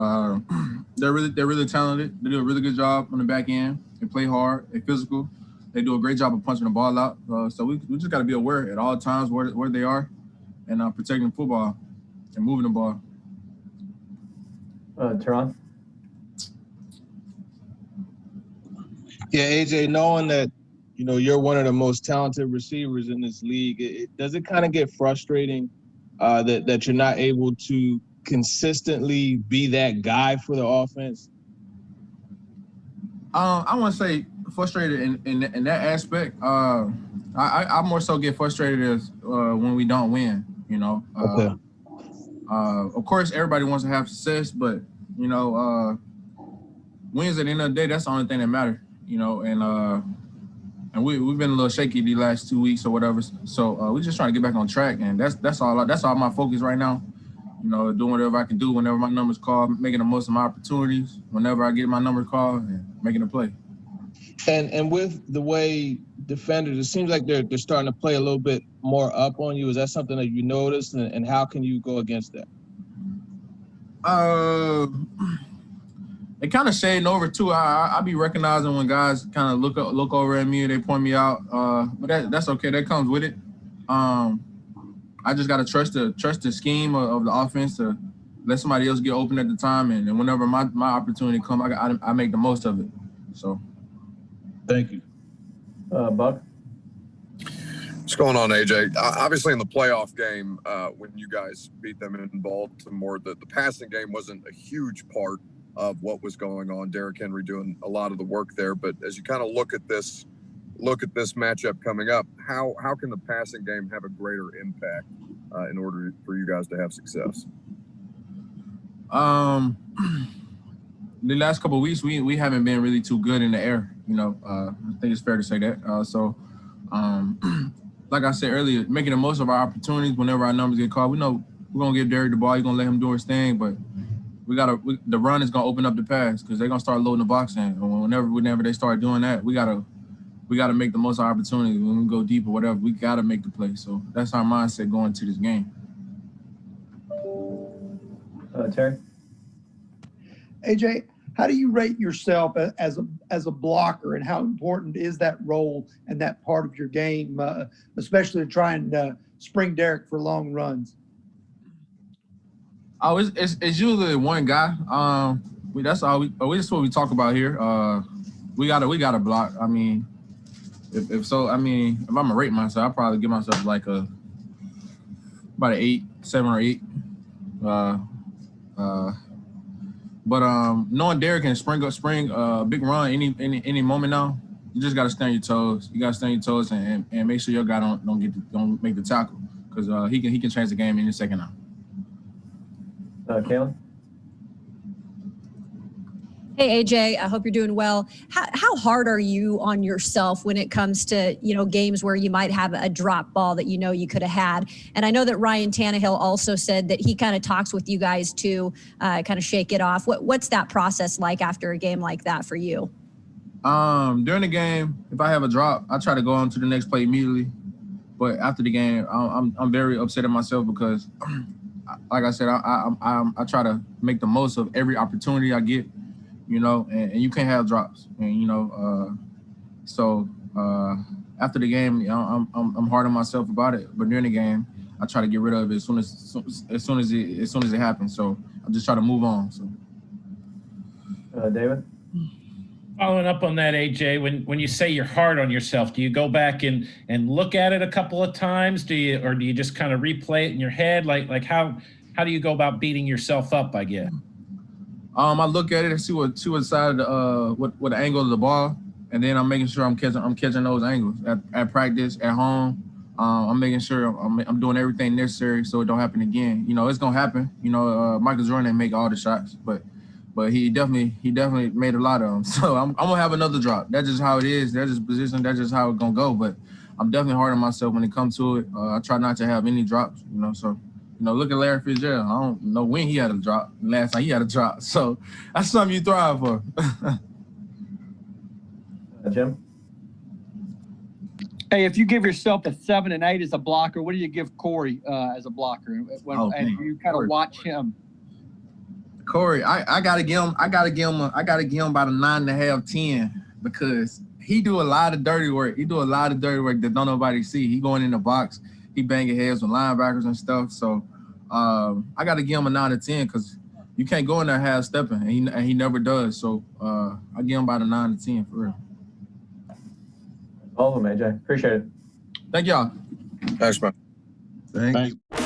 Uh, they're really talented. They do a really good job on the back end. They play hard. They're physical. They do a great job of punching the ball out. So we just got to be aware at all times where they are and protecting the football and moving the ball. Teron? Yeah, AJ, knowing that you're one of the most talented receivers in this league, does it kind of get frustrating that you're not able to consistently be that guy for the offense? I want to say frustrated in that aspect. I more so get frustrated as when we don't win. Okay. Of course, everybody wants to have success, but wins at the end of the day, that's the only thing that matters. And we've been a little shaky the last 2 weeks or whatever. So we're just trying to get back on track, and that's all. That's all my focus right now. Doing whatever I can do whenever my number's called, making the most of my opportunities whenever I get my number called, and making a play. And with the way defenders, it seems like they're starting to play a little bit more up on you. Is that something that you noticed, and how can you go against that? They kind of shading over too. I be recognizing when guys kind of look over at me and they point me out. But that's okay. That comes with it. I just gotta trust the scheme of the offense to let somebody else get open at the time, and whenever my opportunity comes, I make the most of it. So, thank you, Buck. What's going on, AJ? Obviously, in the playoff game, when you guys beat them in Baltimore, the passing game wasn't a huge part of what was going on. Derrick Henry doing a lot of the work there, but as you kind of look at this matchup coming up, how can the passing game have a greater impact in order for you guys to have success? The last couple of weeks we haven't been really too good in the air. I think it's fair to say that. Like I said earlier, making the most of our opportunities whenever our numbers get called. We know we're gonna give Derrick the ball. He's gonna let him do his thing, but the run is gonna open up the pass because they're gonna start loading the box in. And whenever they start doing that, we gotta make the most of our opportunity. When we go deep or whatever, we gotta make the play. So that's our mindset going to this game. Terry? AJ, how do you rate yourself as a blocker, and how important is that role and that part of your game, especially to try and spring Derrick for long runs? Oh, it's usually one guy. That's what we talk about here. We gotta block. I mean, if I'm gonna rate myself, I'll probably give myself like about an 8, 7 or 8. But knowing Derrick can spring a big run any moment now, you just gotta stay on your toes. You gotta stay on your toes and make sure your guy don't make the tackle, because he can change the game any second now. Kaylin? Hey, AJ, I hope you're doing well. How hard are you on yourself when it comes to, games where you might have a drop ball that you could have had? And I know that Ryan Tannehill also said that he kind of talks with you guys to kind of shake it off. What's that process like after a game like that for you? During the game, if I have a drop, I try to go on to the next play immediately. But after the game, I'm very upset at myself because, like I said, I try to make the most of every opportunity I get. And you can't have drops. And so after the game, I'm hard on myself about it. But during the game, I try to get rid of it as soon as it happens. So I just try to move on. So, David? Following up on that, AJ, when you say you're hard on yourself, do you go back and look at it a couple of times? Do you just kind of replay it in your head? Like how do you go about beating yourself up, I guess? I look at it and see what side of what the angle of the ball, and then I'm making sure I'm catching those angles at practice, at home. I'm making sure I'm doing everything necessary so it don't happen again. It's gonna happen. Michael Jordan didn't make all the shots, but he definitely made a lot of them. So I'm gonna have another drop. That's just how it is. That's just position. That's just how it's gonna go. But I'm definitely hard on myself when it comes to it. I try not to have any drops. So. Look at Larry Fitzgerald. I don't know when he had a drop. Last time he had a drop. So that's something you thrive for. Jim? Hey, if you give yourself a 7 and 8 as a blocker, what do you give Corey as a blocker? And you kind of watch him. Corey, I gotta give him about a 9.5, 10 because he do a lot of dirty work. He do a lot of dirty work that don't nobody see. He going in the box, he banging heads with linebackers and stuff. So I gotta give him a 9 or 10 because you can't go in there half stepping, and he never does. So I give him about a 9 or 10 for real. All of them, AJ. Appreciate it. Thank y'all. Thanks, man. Thanks. Thanks.